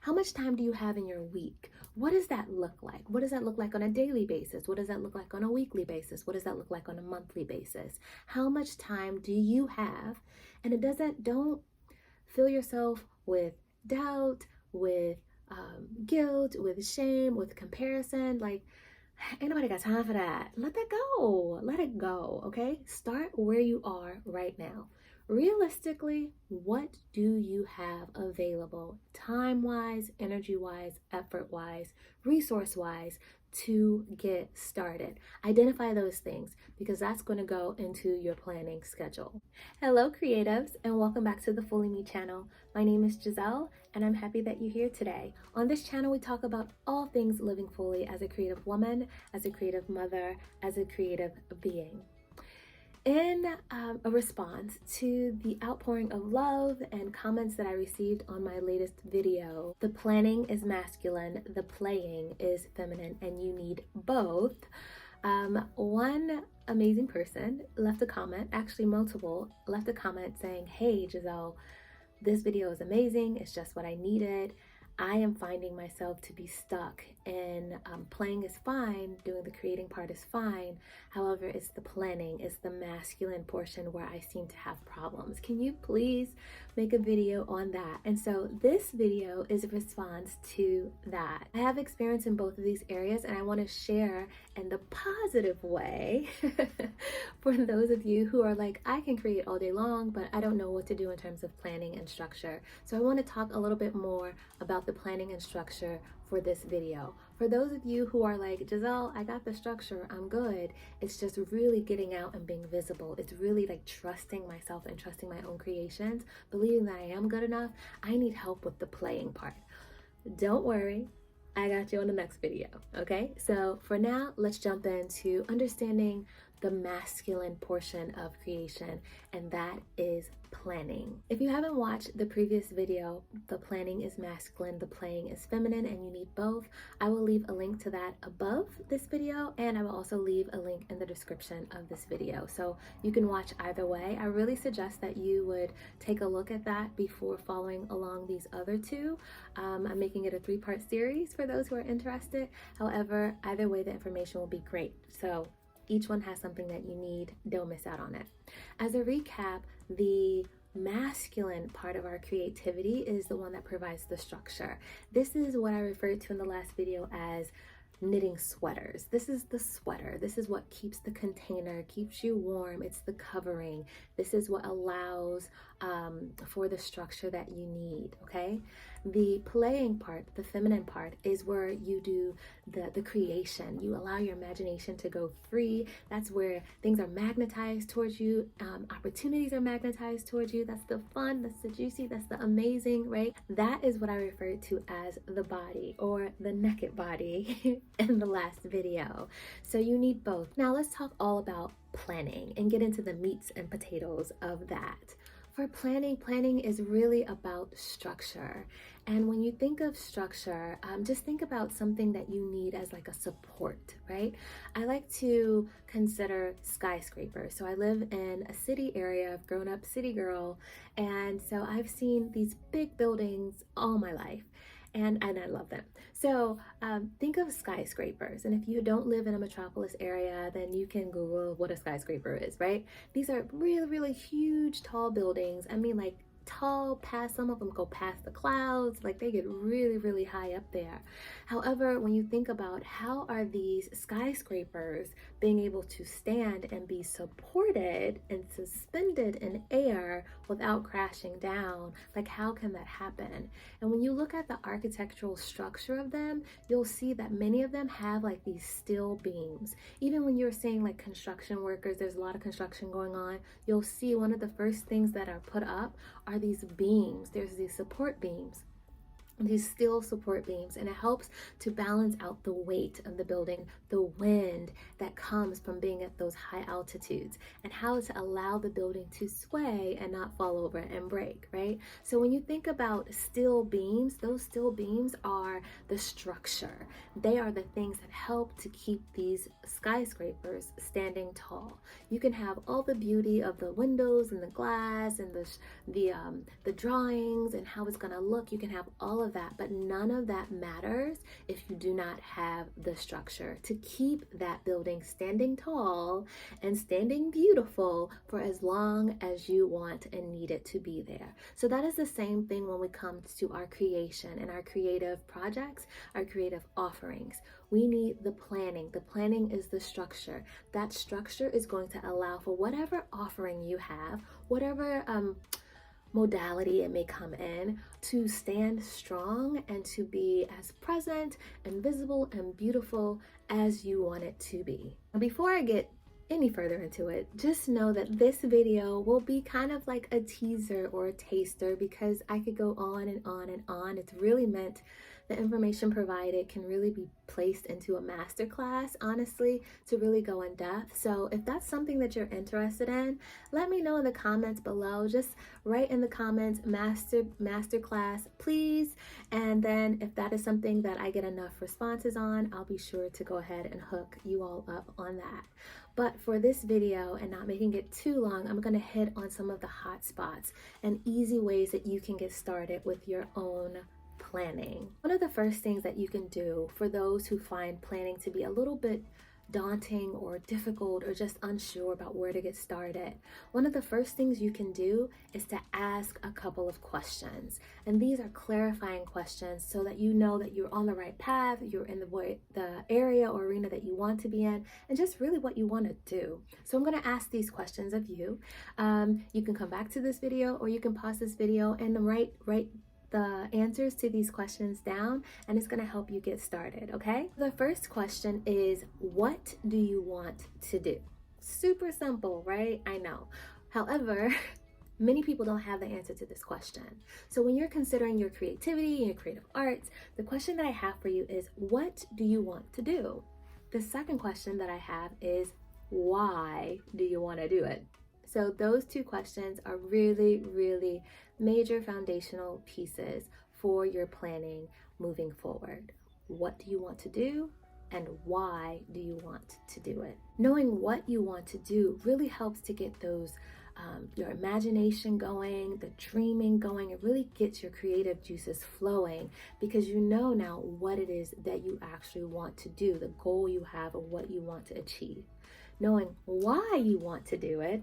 How much time do you have in your week? What does that look like? What does that look like on a daily basis? What does that look like on a weekly basis? What does that look like on a monthly basis? How much time do you have? And don't fill yourself with doubt, with guilt, with shame, with comparison. Like, ain't nobody got time for that. Let that go. Let it go, okay? Start where you are right now. Realistically, what do you have available time-wise, energy-wise, effort-wise, resource-wise to get started? Identify those things because that's going to go into your planning schedule. Hello, creatives, and welcome back to the Fully Me channel. My name is Jazelle, and I'm happy that you're here today. On this channel, we talk about all things living fully as a creative woman, as a creative mother, as a creative being. In a response to the outpouring of love and comments that I received on my latest video, the planning is masculine, the playing is feminine, and you need both. One amazing person left a comment, actually multiple, left a comment saying, "Hey Jazelle, this video is amazing, it's just what I needed. I am finding myself to be stuck and playing is fine, doing the creating part is fine. However, it's the planning, it's the masculine portion where I seem to have problems. Can you please make a video on that?" And so this video is a response to that. I have experience in both of these areas and I want to share in the positive way for those of you who are like, I can create all day long, but I don't know what to do in terms of planning and structure. So I want to talk a little bit more about the planning and structure for this video. For those of you who are like, Jazelle, I got the structure, I'm good. It's just really getting out and being visible. It's really like trusting myself and trusting my own creations, believing that I am good enough. I need help with the playing part. Don't worry, I got you on the next video, okay? So for now, let's jump into understanding the masculine portion of creation, and that is planning. If you haven't watched the previous video, the planning is masculine, the playing is feminine, and you need both, I will leave a link to that above this video, and I will also leave a link in the description of this video. So you can watch either way. I really suggest that you would take a look at that before following along these other two. I'm making it a 3-part series for those who are interested. However, either way, the information will be great. So each one has something that you need. Don't miss out on it. As a recap, the masculine part of our creativity is the one that provides the structure. This is what I referred to in the last video as knitting sweaters. This is the sweater. This is what keeps the container, keeps you warm. It's the covering. This is what allows for the structure that you need, okay? The playing part, the feminine part, is where you do the creation. You allow your imagination to go free. That's where things are magnetized towards you. Opportunities are magnetized towards you. That's the fun, that's the juicy, that's the amazing, right? That is what I referred to as the body or the naked body in the last video. So you need both. Now let's talk all about planning and get into the meats and potatoes of that. For planning is really about structure. And when you think of structure, just think about something that you need as like a support, right? I like to consider skyscrapers. So I live in a city area. I've grown up city girl. And so I've seen these big buildings all my life. And I love them. So think of skyscrapers. And if you don't live in a metropolis area, then you can Google what a skyscraper is, right? These are really, really huge, tall buildings. I mean, like tall, past some of them go past the clouds, like they get really, really high up there. However, when you think about how are these skyscrapers being able to stand and be supported and suspended in air without crashing down, like how can that happen? And when you look at the architectural structure of them, you'll see that many of them have like these steel beams. Even when you're seeing like construction workers, there's a lot of construction going on, you'll see one of the first things that are put up are these beams. There's these support beams, these steel support beams, and it helps to balance out the weight of the building, the wind that comes from being at those high altitudes, and how to allow the building to sway and not fall over and break, right? So when you think about steel beams, those steel beams are the structure. They are the things that help to keep these skyscrapers standing tall. You can have all the beauty of the windows and the glass and the drawings and how it's going to look. You can have all of of that, but none of that matters if you do not have the structure to keep that building standing tall and standing beautiful for as long as you want and need it to be there. So that is the same thing when we come to our creation and our creative projects, our creative offerings. We need the planning. The planning is the structure. That structure is going to allow for whatever offering you have, whatever modality it may come in, to stand strong and to be as present and visible and beautiful as you want it to be. Before I get any further into it, just know that this video will be kind of like a teaser or a taster, because I could go on and on and on. It's really meant, the information provided can really be placed into a masterclass, honestly, to really go in depth. So if that's something that you're interested in, let me know in the comments below. Just write in the comments, masterclass, please. And then if that is something that I get enough responses on, I'll be sure to go ahead and hook you all up on that. But for this video, and not making it too long, I'm going to hit on some of the hot spots and easy ways that you can get started with your own planning. One of the first things that you can do for those who find planning to be a little bit daunting or difficult or just unsure about where to get started, one of the first things you can do is to ask a couple of questions. And these are clarifying questions so that you know that you're on the right path, you're in the area or arena that you want to be in, and just really what you want to do. So I'm going to ask these questions of you. You can come back to this video, or you can pause this video and write the answers to these questions down, and it's going to help you get started, okay? The first question is, what do you want to do? Super simple, right? I know. However, many people don't have the answer to this question. So when you're considering your creativity and your creative arts, the question that I have for you is, what do you want to do? The second question that I have is, why do you want to do it? So those two questions are really, really major foundational pieces for your planning moving forward. What do you want to do, and why do you want to do it? Knowing what you want to do really helps to get those your imagination going, the dreaming going. It really gets your creative juices flowing, because you know now what it is that you actually want to do, the goal you have of what you want to achieve. Knowing why you want to do it,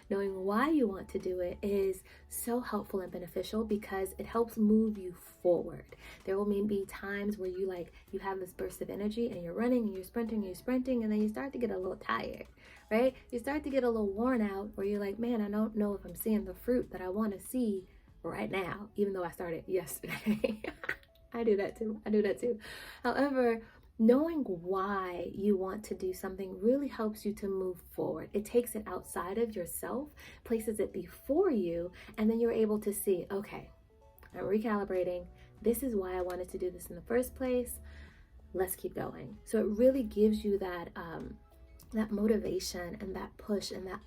knowing why you want to do it is so helpful and beneficial, because it helps move you forward. There will maybe times where you have this burst of energy and you're running and you're sprinting, and then you start to get a little tired, right? You start to get a little worn out, where you're like, man, I don't know if I'm seeing the fruit that I want to see right now, even though I started yesterday. I do that too. However, knowing why you want to do something really helps you to move forward. It takes it outside of yourself, places it before you, and then you're able to see, okay, I'm recalibrating. This is why I wanted to do this in the first place. Let's keep going. So it really gives you that motivation and that push and that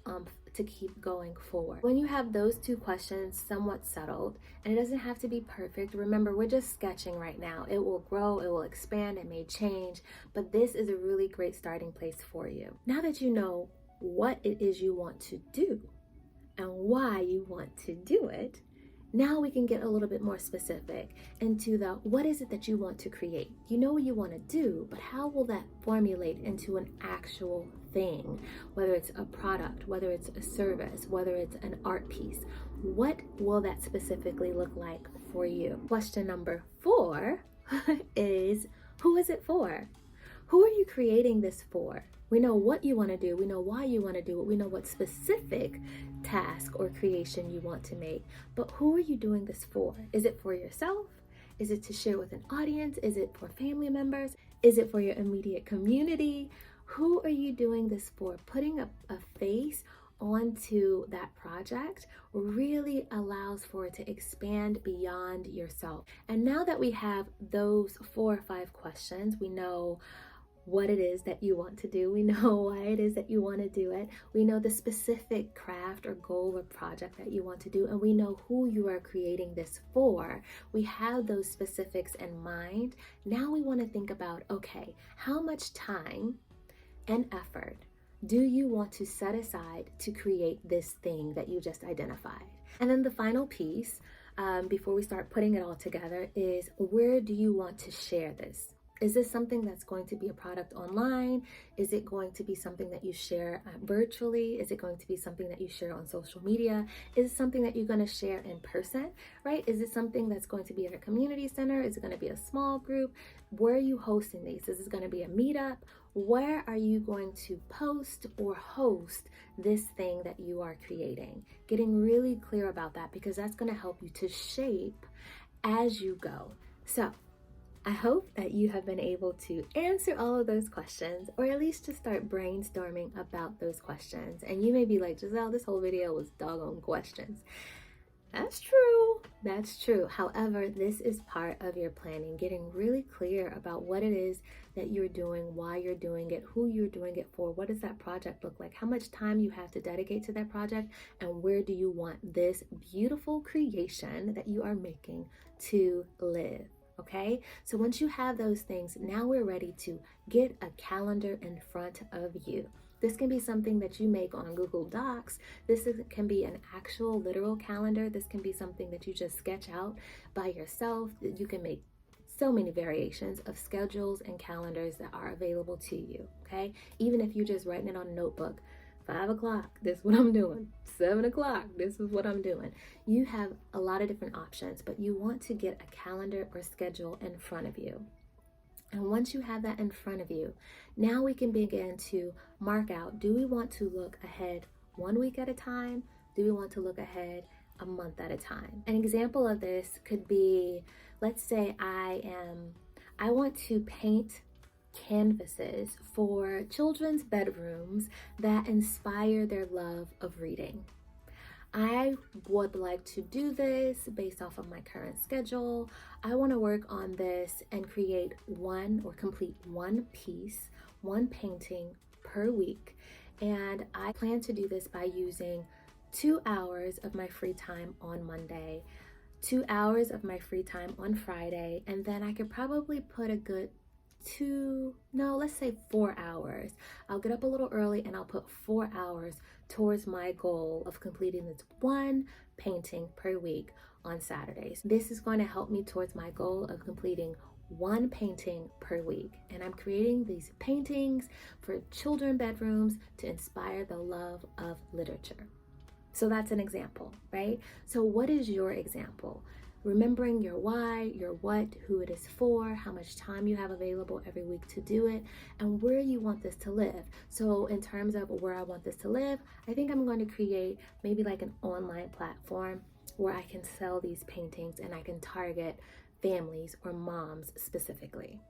to keep going forward. When you have those two questions somewhat settled, and it doesn't have to be perfect. Remember, we're just sketching right now. It will grow, it will expand, it may change, but this is a really great starting place for you. Now that you know what it is you want to do and why you want to do it, now we can get a little bit more specific into what is it that you want to create. You know what you want to do, but how will that formulate into an actual thing? Whether it's a product, whether it's a service, whether it's an art piece, what will that specifically look like for you? Question number 4 is, who is it for? Who are you creating this for? We know what you want to do. We know why you want to do it. We know what specific task or creation you want to make. But who are you doing this for? Is it for yourself? Is it to share with an audience? Is it for family members? Is it for your immediate community? Who are you doing this for? Putting a face onto that project really allows for it to expand beyond yourself. And now that we have those 4 or 5 questions, we know what it is that you want to do. We know why it is that you want to do it. We know the specific craft or goal or project that you want to do, and we know who you are creating this for. We have those specifics in mind. Now we want to think about, okay, how much time and effort do you want to set aside to create this thing that you just identified? And then the final piece, before we start putting it all together is, where do you want to share this? Is this something that's going to be a product online? Is it going to be something that you share virtually? Is it going to be something that you share on social media? Is it something that you're going to share in person, right? Is it something that's going to be at a community center? Is it going to be a small group? Where are you hosting these? Is this going to be a meetup? Where are you going to post or host this thing that you are creating? Getting really clear about that, because that's going to help you to shape as you go. So I hope that you have been able to answer all of those questions, or at least just start brainstorming about those questions. And you may be like, Jazelle, this whole video was doggone questions. That's true. That's true. However, this is part of your planning, getting really clear about what it is that you're doing, why you're doing it, who you're doing it for, what does that project look like, how much time you have to dedicate to that project, and where do you want this beautiful creation that you are making to live. Okay, so once you have those things, now we're ready to get a calendar in front of you. This can be something that you make on Google Docs. Can be an actual literal calendar. This can be something that you just sketch out by yourself. You can make so many variations of schedules and calendars that are available to you, okay? Even if you're just writing it on a notebook, 5 o'clock, this is what I'm doing. 7 o'clock, this is what I'm doing. You have a lot of different options, but you want to get a calendar or schedule in front of you. And once you have that in front of you, now we can begin to mark out, do we want to look ahead 1 week at a time? Do we want to look ahead a month at a time? An example of this could be, let's say I want to paint canvases for children's bedrooms that inspire their love of reading. I would like to do this based off of my current schedule. I want to work on this and create complete one piece, one painting per week. And I plan to do this by using 2 hours of my free time on Monday, 2 hours of my free time on Friday, and then I could probably put a good 4 hours. I'll get up a little early and I'll put 4 hours towards my goal of completing this one painting per week on Saturdays. This is going to help me towards my goal of completing one painting per week. And I'm creating these paintings for children bedrooms to inspire the love of literature. So that's an example, right? So what is your example? Remembering your why, your what, who it is for, how much time you have available every week to do it, and where you want this to live. So in terms of where I want this to live, I think I'm going to create maybe like an online platform where I can sell these paintings and I can target families or moms specifically.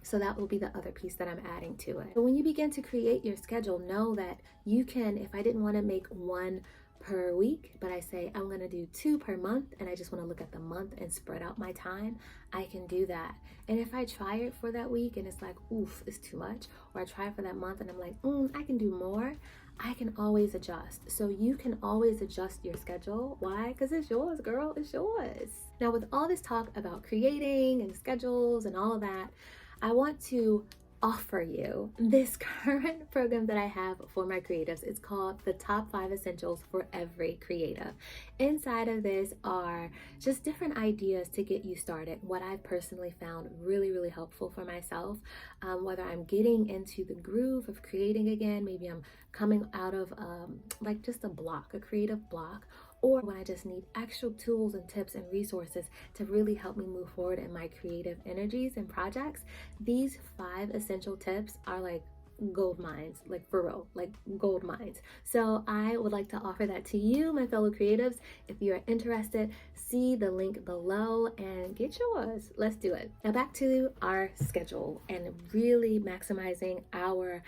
So that will be the other piece that I'm adding to it. But when you begin to create your schedule, know that you can, if I didn't want to make one per week, but I say I'm going to do 2 per month and I just want to look at the month and spread out my time, I can do that. And if I try it for that week and it's like, oof, it's too much, or I try it for that month and I'm like, I can do more, I can always adjust. So you can always adjust your schedule. Why? Because it's yours, girl, it's yours. Now with all this talk about creating and schedules and all of that, I want to offer you this current program that I have for my creatives. It's called the Top 5 Essentials for Every Creative. Inside of this are just different ideas to get you started. What I've personally found really, really helpful for myself, whether I'm getting into the groove of creating again, maybe I'm coming out of like just a creative block, or when I just need actual tools and tips and resources to really help me move forward in my creative energies and projects. These 5 essential tips are like gold mines, like for real, like gold mines. So I would like to offer that to you, my fellow creatives. If you're interested, see the link below and get yours. Let's do it. Now back to our schedule and really maximizing our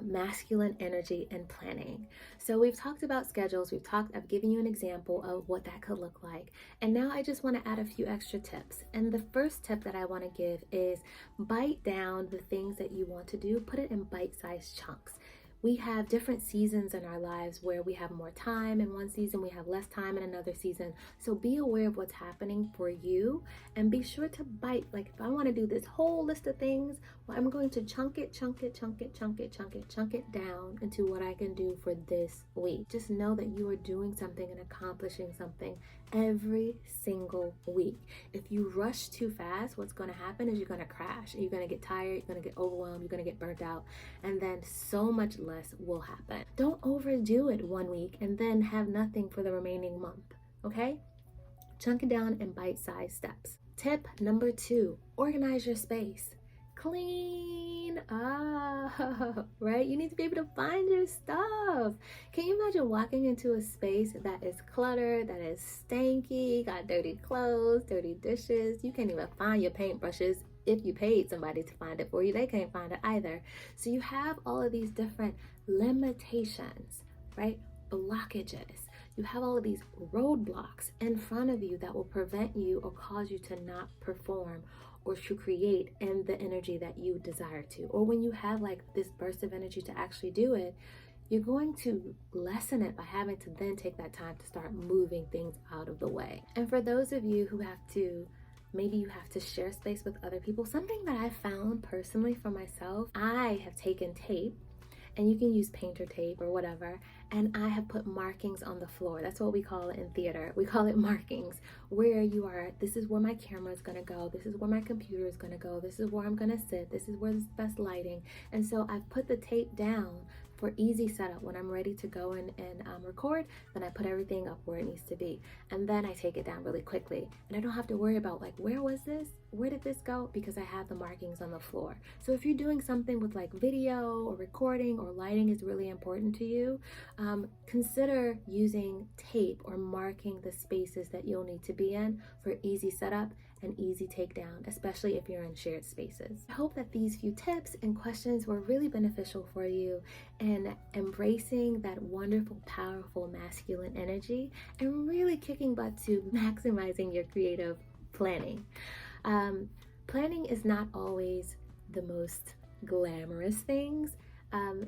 masculine energy and planning. So we've talked about schedules, I've given you an example of what that could look like. And now I just want to add a few extra tips. And the first tip that I want to give is bite down the things that you want to do, put it in bite-sized chunks. We have different seasons in our lives where we have more time in one season, we have less time in another season. So be aware of what's happening for you and be sure to bite. Like if I want to do this whole list of things, well, I'm going to chunk it down into what I can do for this week. Just know that you are doing something and accomplishing something every single week. If you rush too fast, what's going to happen is you're going to crash. You're going to get tired, you're going to get overwhelmed, you're going to get burnt out, and then so much less will happen. Don't overdo it one week and then have nothing for the remaining month, okay? Chunk it down in bite-sized steps. Tip number 2, organize your space. Clean up, right? You need to be able to find your stuff. Can you imagine walking into a space that is cluttered, that is stanky, got dirty clothes, dirty dishes? You can't even find your paintbrushes. If you paid somebody to find it for you, they can't find it either. So you have all of these different limitations, right? Blockages. You have all of these roadblocks in front of you that will prevent you or cause you to not perform or to create in the energy that you desire to. Or when you have like this burst of energy to actually do it, you're going to lessen it by having to then take that time to start moving things out of the way. And for those of you who have to, maybe you have to share space with other people, something that I found personally for myself, I have taken tape, and you can use painter tape or whatever, and I have put markings on the floor. That's what we call it in theater. We call it markings, where you are, this is where my camera is gonna go, this is where my computer is gonna go, this is where I'm gonna sit, this is where there's best lighting. And so I've put the tape down for easy setup. When I'm ready to go in and record, then I put everything up where it needs to be. And then I take it down really quickly. And I don't have to worry about like, where was this? Where did this go? Because I have the markings on the floor. So if you're doing something with like video or recording or lighting is really important to you, consider using tape or marking the spaces that you'll need to be in for easy setup and easy takedown, especially if you're in shared spaces. I hope that these few tips and questions were really beneficial for you in embracing that wonderful, powerful masculine energy and really kicking butt to maximizing your creative planning. Planning is not always the most glamorous things.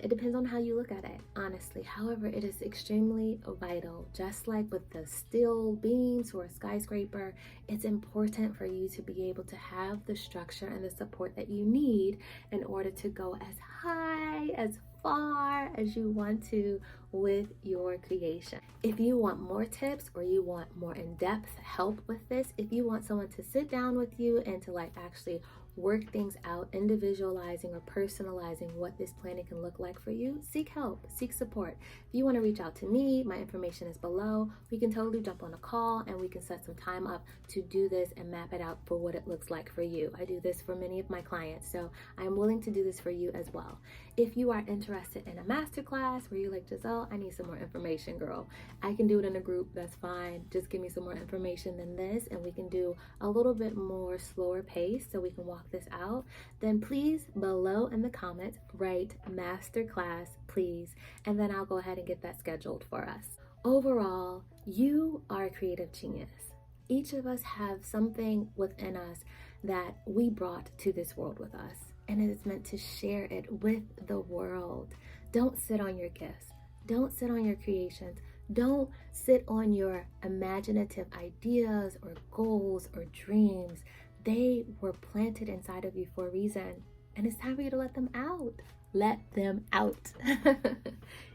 It depends on how you look at it, honestly. However, it is extremely vital. Just like with the steel beams or a skyscraper, it's important for you to be able to have the structure and the support that you need in order to go as high, as far as you want to with your creation. If you want more tips or you want more in-depth help with this, if you want someone to sit down with you and to like actually work things out, individualizing or personalizing what this planning can look like for you, seek help, seek support. If you want to reach out to me, my information is below. We can totally jump on a call and we can set some time up to do this and map it out for what it looks like for you. I do this for many of my clients, so I'm willing to do this for you as well. If you are interested in a masterclass where you're like, Jazelle, I need some more information, girl, I can do it in a group, that's fine. Just give me some more information than this and we can do a little bit more slower pace so we can walk this out. Then please below in the comments write masterclass please, and then I'll go ahead and get that scheduled for us. Overall, you are a creative genius. Each of us have something within us that we brought to this world with us, and it is meant to share it with the world. Don't sit on your gifts. Don't sit on your creations. Don't sit on your imaginative ideas or goals or dreams. They were planted inside of you for a reason, and it's time for you to let them out. Let them out.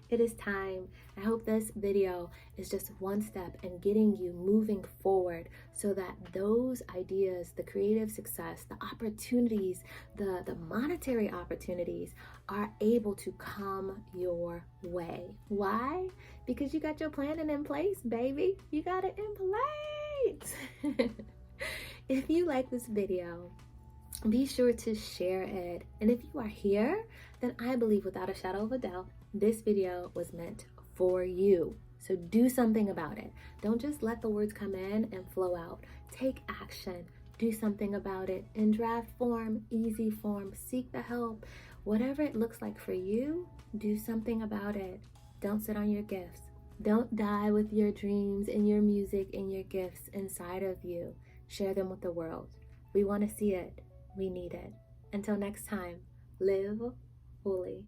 It is time. I hope this video is just one step in getting you moving forward so that those ideas, the creative success, the opportunities, the monetary opportunities are able to come your way. Why? Because you got your planning in place, baby. You got it in place. If you like this video, be sure to share it. And if you are here, then I believe without a shadow of a doubt, this video was meant for you. So do something about it. Don't just let the words come in and flow out. Take action. Do something about it in draft form, easy form, seek the help. Whatever it looks like for you, do something about it. Don't sit on your gifts. Don't die with your dreams and your music and your gifts inside of you. Share them with the world. We want to see it. We need it. Until next time, live fully.